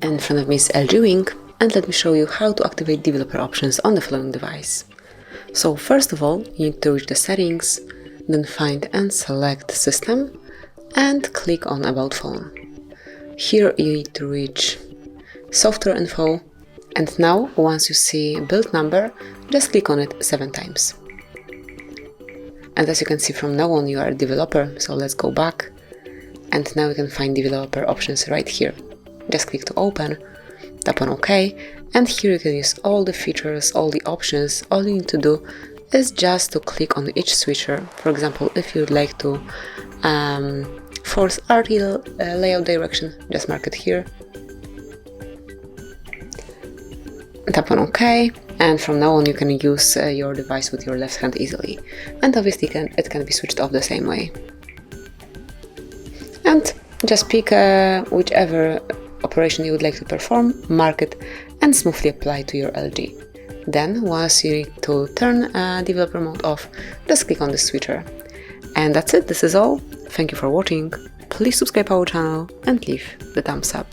In front of me is LG Wing, and let me show you how to activate developer options on the following device. So first of all, you need to reach the settings, then find and select System, and click on About Phone. Here you need to reach Software Info, and now once you see build number, just click on it 7 times. And as you can see, from now on you are a developer, so let's go back, and now you can find developer options right here. Just click to open, tap on OK, and here you can use all the features, all the options. All you need to do is just to click on each switcher. For example, if you'd like to force RTL layout direction, just mark it here, tap on OK, and from now on you can use your device with your left hand easily. And obviously it can be switched off the same way. And just pick whichever operation you would like to perform, mark it, and smoothly apply to your LG. Then, once you need to turn developer mode off, just click on the switcher. And that's it, this is all. Thank you for watching. Please subscribe our channel and leave the thumbs up.